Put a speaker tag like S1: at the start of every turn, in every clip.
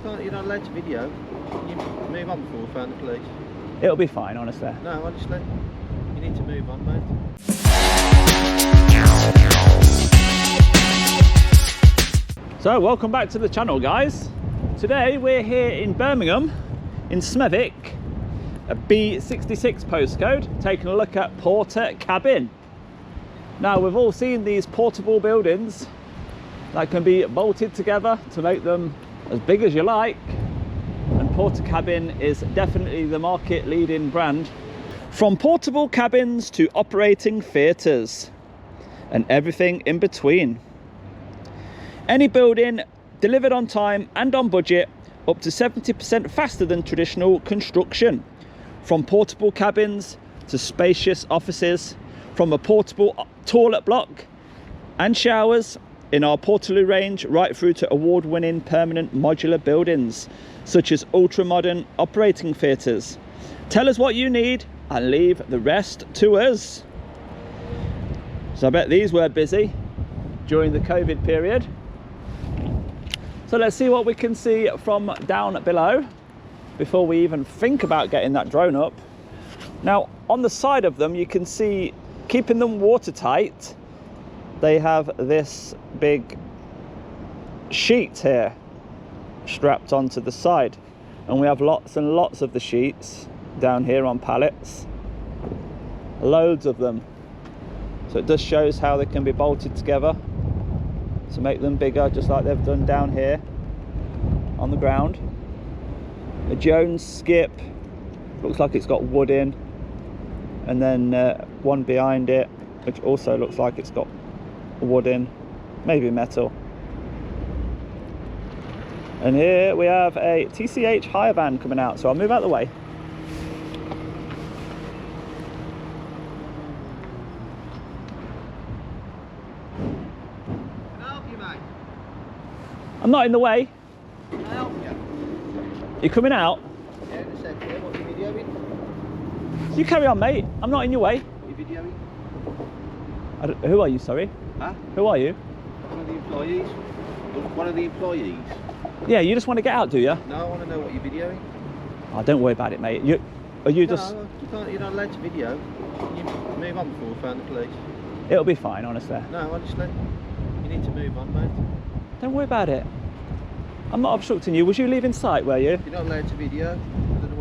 S1: you're not allowed to video. You move on before we phone the police.
S2: It'll be fine, honestly.
S1: No, honestly. You need to move on, mate.
S2: So, welcome back to the channel, guys. Today we're here in Birmingham, in Smethwick, a B66 postcode, taking a look at Portakabin. Now, we've all seen these portable buildings that can be bolted together to make them as big as you like, and Portakabin is definitely the market leading brand. From portable cabins to operating theatres and everything in between. Any building delivered on time and on budget, up to 70% faster than traditional construction. From portable cabins to spacious offices, from a portable toilet block and showers in our Portakabin range, right through to award-winning permanent modular buildings, such as ultra-modern operating theatres. Tell us what you need and leave the rest to us. So I bet these were busy during the COVID period. So let's see what we can see from down below before we even think about getting that drone up. Now, on the side of them, you can see, keeping them watertight, they have this big sheet here strapped onto the side. And we have lots and lots of the sheets down here on pallets. Loads of them. So it just shows how they can be bolted together to make them bigger, just like they've done down here on the ground. A Jones skip, looks like it's got wood in, and then one behind it which also looks like it's got wood in, maybe metal. And here we have a TCH hire van coming out, so I'll move out of the way. I'm not in the way.
S1: Can I help you?
S2: You coming out?
S1: Yeah, in a sec. Yeah, what are you videoing?
S2: You carry on, mate. I'm not in your way.
S1: What are you videoing?
S2: Who are you, sorry?
S1: Huh?
S2: Who are you?
S1: One of the employees. One of the employees?
S2: Yeah, you just want to get out, do you?
S1: No, I want to know what you're videoing.
S2: Oh, don't worry about it, mate. Are you just...
S1: No, you're not allowed to video. You move on before we phone the police.
S2: It'll be fine, honestly.
S1: No, honestly. You need to move on, mate.
S2: Don't worry about it. I'm not obstructing you. Was you leaving site, were you?
S1: You're not allowed to video.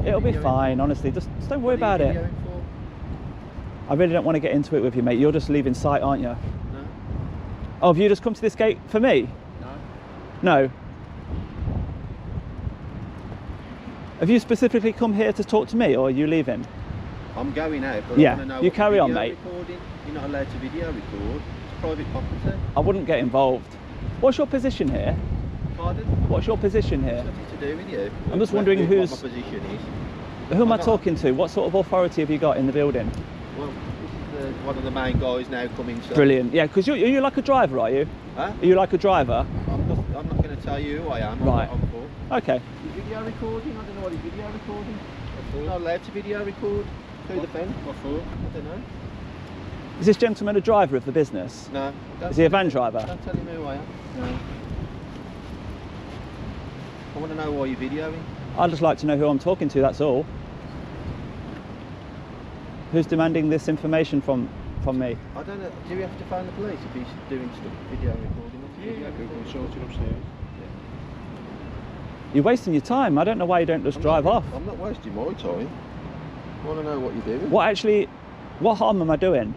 S2: It'll be fine, honestly. Just don't worry about it.
S1: For?
S2: I really don't want to get into it with you, mate. You're just leaving site, aren't you?
S1: No.
S2: Oh, have you just come to this gate for me?
S1: No.
S2: No. Have you specifically come here to talk to me, or are you leaving?
S1: I'm going out, but
S2: yeah,
S1: I want to know
S2: you carry on, mate.
S1: Recording. You're not allowed to video record. It's private property.
S2: I wouldn't get involved. What's your position here?
S1: Pardon?
S2: What's your position here?
S1: It's nothing to do with you.
S2: I'm just wondering
S1: what
S2: who's...
S1: my position is.
S2: Who am I talking to? What sort of authority have you got in the building?
S1: Well, this is one of the main guys now coming. So.
S2: Brilliant. Yeah, because are you like a driver, are you?
S1: Huh?
S2: Are you like a driver?
S1: I'm not going to tell you who I am.
S2: Right.
S1: I'm for.
S2: Okay.
S1: Is video recording? I don't know what is video recording. You're not allowed to video record. Through the fence. What for? I don't know.
S2: Is this gentleman a driver of the business?
S1: No.
S2: Is he a van driver?
S1: Don't tell him who I am. No. I want to know why you're videoing.
S2: I'd just like to know who I'm talking to, that's all. Who's demanding this information from me?
S1: I don't know. Do we have to phone the police if he's doing stuff, video recording?
S3: Yeah, we can sort it upstairs.
S2: You're wasting your time. I don't know why you don't just drive off.
S1: I'm not wasting my time. I want to know what you're doing.
S2: What harm am I doing?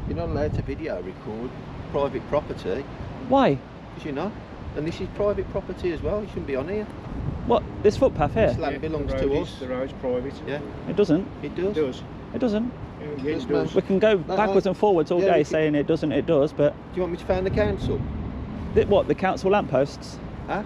S1: You're not allowed to video record private property.
S2: Why?
S1: Because you're not. And this is private property as well. You shouldn't be on here.
S2: What? This footpath here?
S1: This land belongs to us.
S3: The road's private.
S1: Yeah.
S2: It doesn't.
S1: It does.
S3: It does.
S2: It doesn't.
S3: Yeah, it does.
S2: We can go backwards and forwards all day saying it doesn't, it does, but...
S1: Do you want me to phone the council?
S2: What, the council lampposts?
S1: Huh?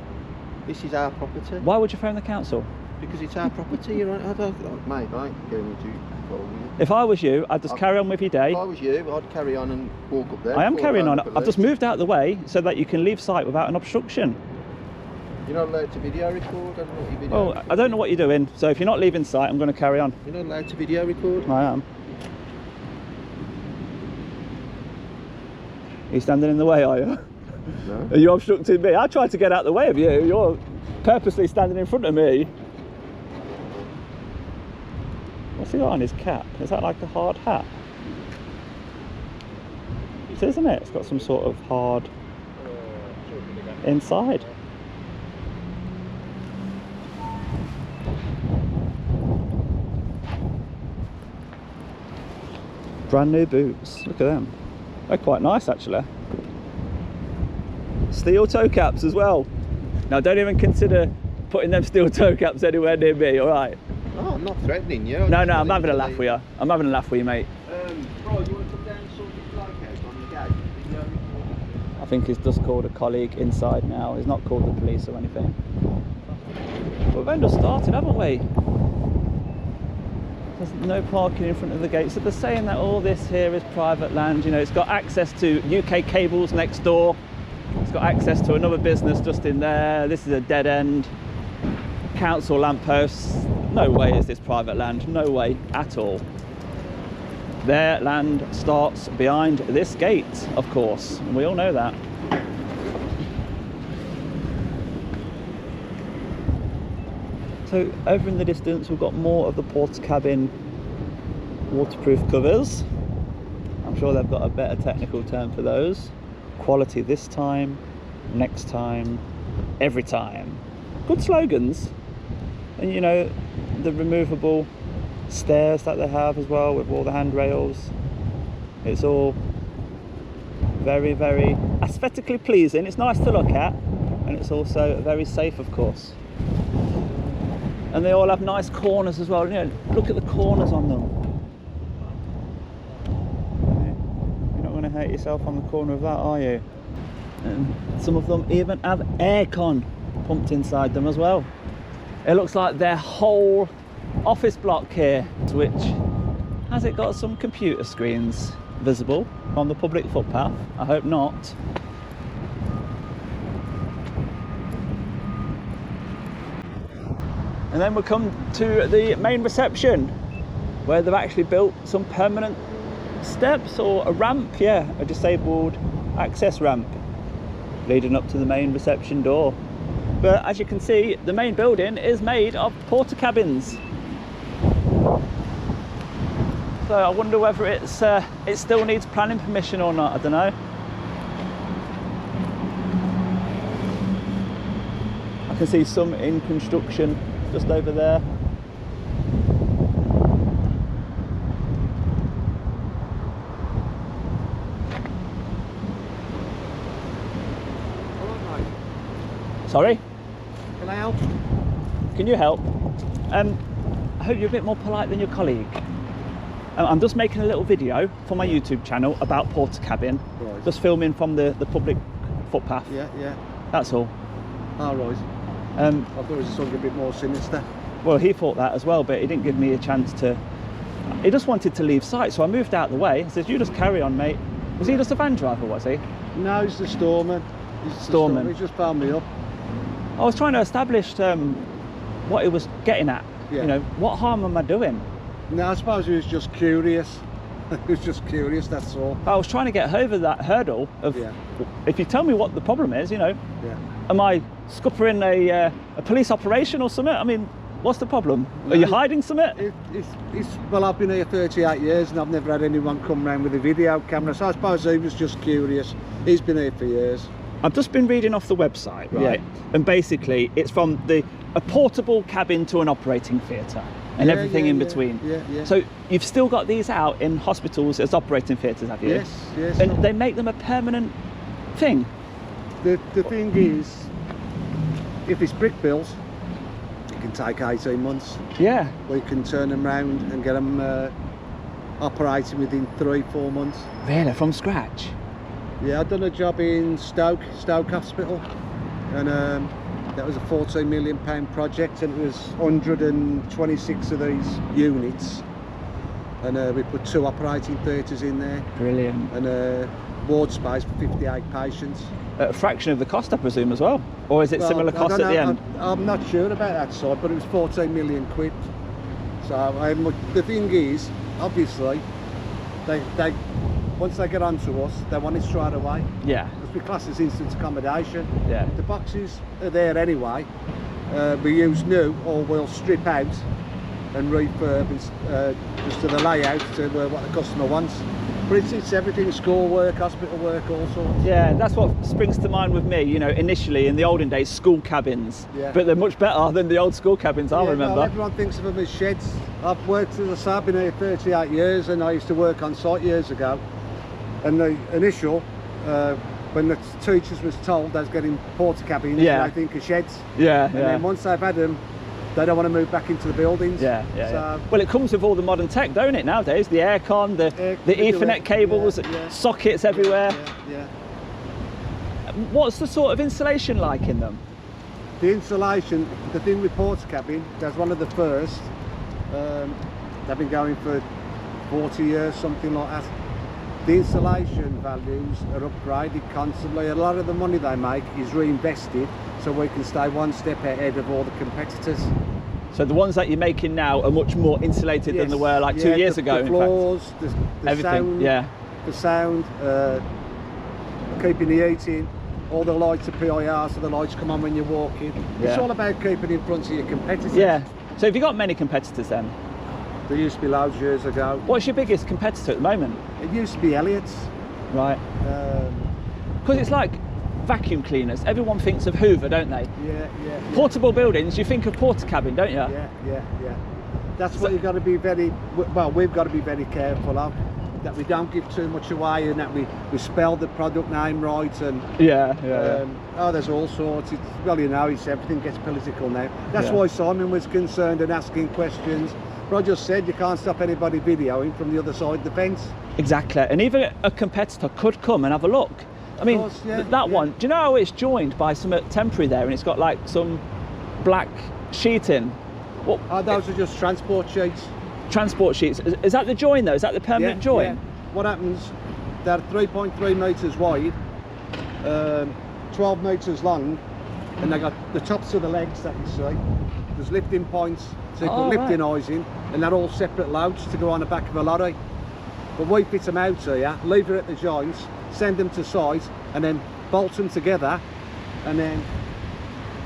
S1: This is our property.
S2: Why would you phone the council?
S1: Because it's our property, you know. I don't, mate, I ain't going to phone you.
S2: If I was you, I'd just carry on with your day.
S1: If I was you, I'd carry on and walk up there.
S2: I am carrying on.
S1: I've
S2: just moved out of the way so that you can leave site without an obstruction.
S1: You're not allowed to video record. I don't know what you video
S2: Oh,
S1: record.
S2: I don't know what you're doing, so if you're not leaving site, I'm going to carry on.
S1: You're not allowed to video record.
S2: I am. Are you standing in the way, are you?
S1: No.
S2: Are you obstructing me? I tried to get out the way of you. You're purposely standing in front of me. What's he got on his cap? Is that like a hard hat? It is, isn't it? It's got some sort of hard inside. Brand new boots. Look at them. They're quite nice actually. Steel toe caps as well. Now don't even consider putting them steel toe caps anywhere near me, alright?
S1: Oh, I'm not threatening you.
S2: No, I'm having a laugh with you. I'm having a laugh with you, mate.
S1: Bro, you want to come down and sort your flag out on your gate? Video recording?
S2: I think he's just called a colleague inside now. He's not called the police or anything. But we've only just started, haven't we? There's no parking in front of the gate. So they're saying that all this here is private land. You know, it's got access to UK cables next door. It's got access to another business just in there. This is a dead end. Council lampposts. No way is this private land. No way at all. Their land starts behind this gate, of course. And we all know that. So over in the distance we've got more of the Portakabin waterproof covers. I'm sure they've got a better technical term for those. Quality this time, next time, every time. Good slogans. And you know, the removable stairs that they have as well with all the handrails. It's all very, very aesthetically pleasing. It's nice to look at, and it's also very safe, of course. And they all have nice corners as well. You know, look at the corners on them. You're not going to hurt yourself on the corner of that, are you? And some of them even have aircon pumped inside them as well. It looks like their whole office block here, which has it got some computer screens visible on the public footpath? I hope not. And then we'll come to the main reception, where they've actually built some permanent steps or a ramp, yeah, a disabled access ramp leading up to the main reception door. But as you can see, the main building is made of Portakabins. So I wonder whether it still needs planning permission or not, I don't know. I can see some in construction just over there. Sorry?
S1: Can I help?
S2: Can you help? I hope you're a bit more polite than your colleague. I'm just making a little video for my YouTube channel about Portakabin.
S1: Right.
S2: Just filming from the public footpath.
S1: Yeah, yeah.
S2: That's all.
S1: All right. I thought it was something a bit more sinister.
S2: Well, he thought that as well, but he didn't give me a chance to. He just wanted to leave sight, so I moved out the way. He says, "You just carry on, mate." Was he just a van driver, was he?
S1: No, he's the storeman.
S2: Storeman.
S1: He just found me up.
S2: I was trying to establish what he was getting at.
S1: Yeah.
S2: You know, what harm am I doing?
S1: No, I suppose he was just curious. He was just curious, that's all.
S2: But I was trying to get over that hurdle of,
S1: Yeah.
S2: if you tell me what the problem is, you know,
S1: Yeah.
S2: am I scuppering a police operation or something? I mean, what's the problem?
S1: No,
S2: Are you hiding something?
S1: Well, I've been here 38 years and I've never had anyone come round with a video camera, so I suppose he was just curious. He's been here for years.
S2: I've just been reading off the website,
S1: Right.
S2: yeah, and basically it's from a portable cabin to an operating theatre and
S1: Yeah,
S2: everything
S1: yeah,
S2: in
S1: yeah,
S2: between.
S1: yeah, yeah.
S2: So you've still got these out in hospitals as operating theatres, have you?
S1: Yes, yes.
S2: And they make them a permanent thing.
S1: The thing is, if it's brick built, it can take 18 months.
S2: Yeah.
S1: We can turn them round and get them operating within 3-4 months.
S2: Really, from scratch?
S1: Yeah, I've done a job in Stoke Hospital, and that was a £14 million project, and it was 126 of these units, and we put 2 operating theatres in there.
S2: Brilliant.
S1: And ward space for 58 patients.
S2: A fraction of the cost, I presume, as well? Or is it
S1: Well,
S2: similar
S1: I
S2: cost
S1: don't
S2: at the
S1: know,
S2: end?
S1: I'm not sure about that side, but it was 14 million quid. So the thing is, obviously, they once they get onto us, they want it straight away.
S2: Yeah.
S1: Because we class as instant accommodation.
S2: Yeah.
S1: The boxes are there anyway. We use new, or we'll strip out and refurb just to the layout to what the customer wants. But it's everything: school work, hospital work, all sorts.
S2: Yeah, that's what springs to mind with me. You know, initially in the olden days, school cabins.
S1: Yeah.
S2: But they're much better than the old school cabins, I remember.
S1: Well, everyone thinks of them as sheds. I've worked, as I say, I've been here 38 years, and I used to work on site years ago. And the initial, when the teachers was told they was getting Portakabins, they think of sheds.
S2: Yeah,
S1: and then once they've had them, they don't want to move back into the buildings. Well, it comes with all the modern tech, don't it, nowadays? The aircon, the Ethernet cables, sockets everywhere. What's the sort of insulation like in them? The insulation, the thing with Portakabin, that's one of the first. They've been going for 40 years, something like that. The insulation values are upgraded constantly. A lot of the money they make is reinvested, so we can stay one step ahead of all the competitors.
S2: So the ones that you're making now are much more insulated than they were like 2 years ago.
S1: The floors, the
S2: everything,
S1: sound, keeping the heating, all the lights are PIR, so the lights come on when you're walking. It's all about keeping in front of your competitors.
S2: Yeah. So have you got many competitors then?
S1: There used to be loads years ago.
S2: What's your biggest competitor at the moment?
S1: It used to be Elliott's.
S2: Right. Because it's like vacuum cleaners. Everyone thinks of Hoover, don't they?
S1: Yeah.
S2: Portable buildings, you think of Portakabin, don't you?
S1: Yeah. That's what you've got to be very, well, we've got to be very careful of. That we don't give too much away, and that we spell the product name right, and oh, there's all sorts. Well, you know, everything gets political now. That's why Simon was concerned and asking questions. But I just said you can't stop anybody videoing from the other side of the fence.
S2: Exactly, and even a competitor could come and have a look. I mean, that one, do you know how it's joined by some temporary there, and it's got like some black sheeting?
S1: Those are just transport sheets.
S2: Transport sheets. Is that the join though? Is that the permanent join?
S1: Yeah. What happens, they're 3.3 metres wide, 12 metres long, and they got the tops of the legs that you see. There's lifting points, so you put lifting eyes in, and they're all separate loads to go on the back of a lorry. But we fit them out here, leave it at the joints, send them to site, and then bolt them together, and then,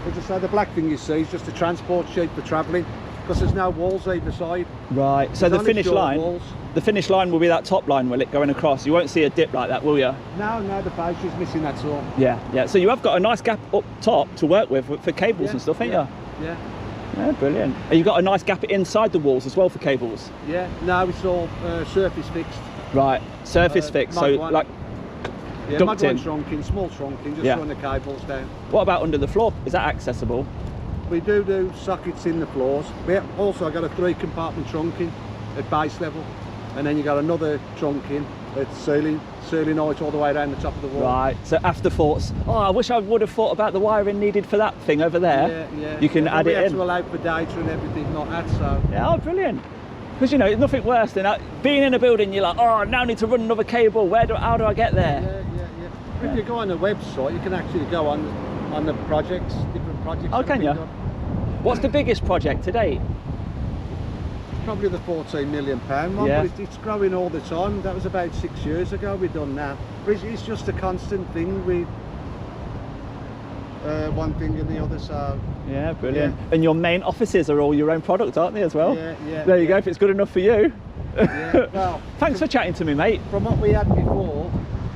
S1: as I say, the black thing you see is just a transport sheet for travelling, because there's no walls either side.
S2: Right, so the finish line,
S1: walls.
S2: The finish line will be that top line, will it, going across? You won't see a dip like that, will you?
S1: No, the fascia's missing, that's all.
S2: Yeah, so you have got a nice gap up top to work with for cables and stuff, ain't you? Yeah, brilliant. And you've got a nice gap inside the walls as well for cables?
S1: Yeah, no, it's all surface fixed.
S2: Right, surface fixed, so like duct in.
S1: Trunking, small trunking, just run the cables down.
S2: What about under the floor? Is that accessible?
S1: We do sockets in the floors. We also got a 3-compartment trunking at base level, and then you got another trunking at ceiling height all the way around the top of the wall.
S2: Right, so afterthoughts. Oh, I wish I would have thought about the wiring needed for that thing over there.
S1: Yeah.
S2: You can add it in.
S1: We have to allow for data and everything like that, so.
S2: Yeah, oh, brilliant. Because, you know, nothing worse than being in a building, you're like, oh, I now need to run another cable. How do I get there?
S1: Yeah. If you go on the website, you can actually go on the projects, different projects.
S2: Oh, can you? What's the biggest project to date?
S1: Probably the £14 million one, but it's growing all the time. That was about 6 years ago we've done that. But it's just a constant thing with one thing and the other, so.
S2: Yeah, brilliant. And your main offices are all your own product, aren't they, as well?
S1: Yeah.
S2: There you go, if it's good enough for you.
S1: Yeah, well.
S2: Thanks for chatting to me, mate.
S1: From what we had before,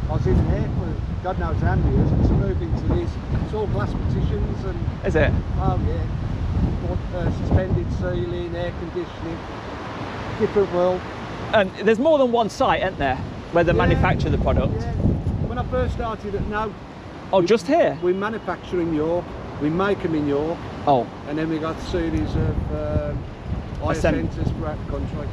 S1: I was in here for God knows how many years, and to move into this, it's all glass partitions and.
S2: Is it?
S1: Oh yeah. Suspended ceiling, air conditioning, different world.
S2: And there's more than one site, isn't there, where they manufacture the product?
S1: Yeah. When I first started at now.
S2: Oh, just here?
S1: We manufacture in York, we make them in York.
S2: Oh.
S1: And then we got a series of hire centres throughout the country.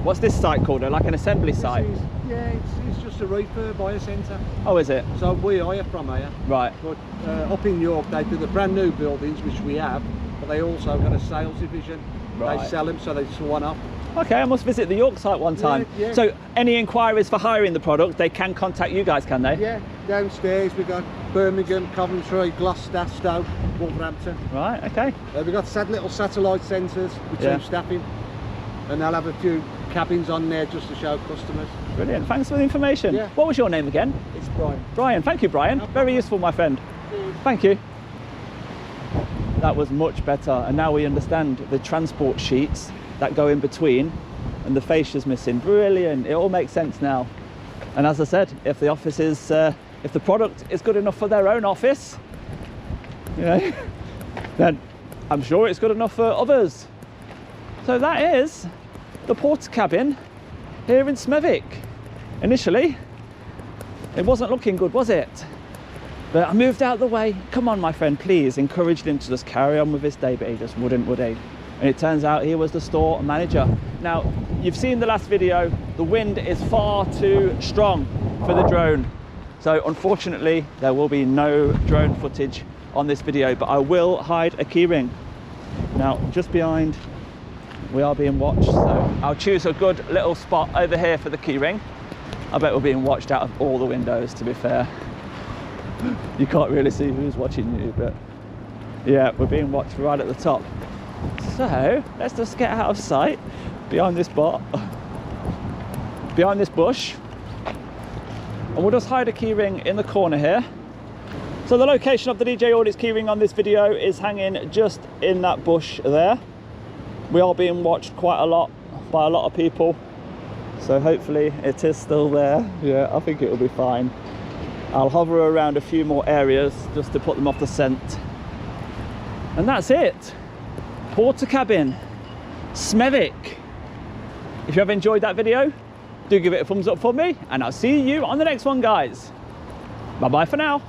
S2: What's this site called? Like an assembly site?
S1: It's just a refurb hire centre.
S2: Oh, is it?
S1: So we hire from here.
S2: Right.
S1: But up in York, they do the brand new buildings, which we have, but they also got a sales division. Right. They sell them, so they just one off.
S2: Okay, I must visit the York site one time.
S1: Yeah.
S2: So any inquiries for hiring the product, they can contact you guys, can they?
S1: Yeah, downstairs we've got Birmingham, Coventry, Gloucester, Stoke, Wolverhampton.
S2: Right, okay.
S1: We've got little satellite centres with 2 staffing, and they'll have a few cabins on there just to show customers.
S2: Brilliant, thanks for the information.
S1: Yeah.
S2: What was your name again?
S1: It's Brian.
S2: Brian, thank you, Brian. Very useful, my friend. Thank you. That was much better, and now we understand the transport sheets that go in between, and the fascia's missing. Brilliant, it all makes sense now. And as I said, if the office is, if the product is good enough for their own office, you know, then I'm sure it's good enough for others. So that is the Portakabin here in Smethwick. Initially, it wasn't looking good, was it? But I moved out of the way. Come on, my friend, please. Encouraged him to just carry on with his day, but he just wouldn't, would he? And it turns out he was the store manager. Now, you've seen the last video, the wind is far too strong for the drone. So unfortunately, there will be no drone footage on this video, but I will hide a keyring. Now, just behind, we are being watched, so I'll choose a good little spot over here for the keyring. I bet we're being watched out of all the windows, to be fair. You can't really see who's watching you, but yeah, we're being watched right at the top. So let's just get out of sight behind this behind this bush, and we'll just hide a keyring in the corner here. So the location of the djaudits keyring on this video is hanging just in that bush there. We are being watched quite a lot by a lot of people, so hopefully it is still there. Yeah, I think it will be fine. I'll hover around a few more areas just to put them off the scent. And that's it. Portakabin, Smethwick. If you have enjoyed that video, do give it a thumbs up for me, and I'll see you on the next one, guys. Bye bye for now.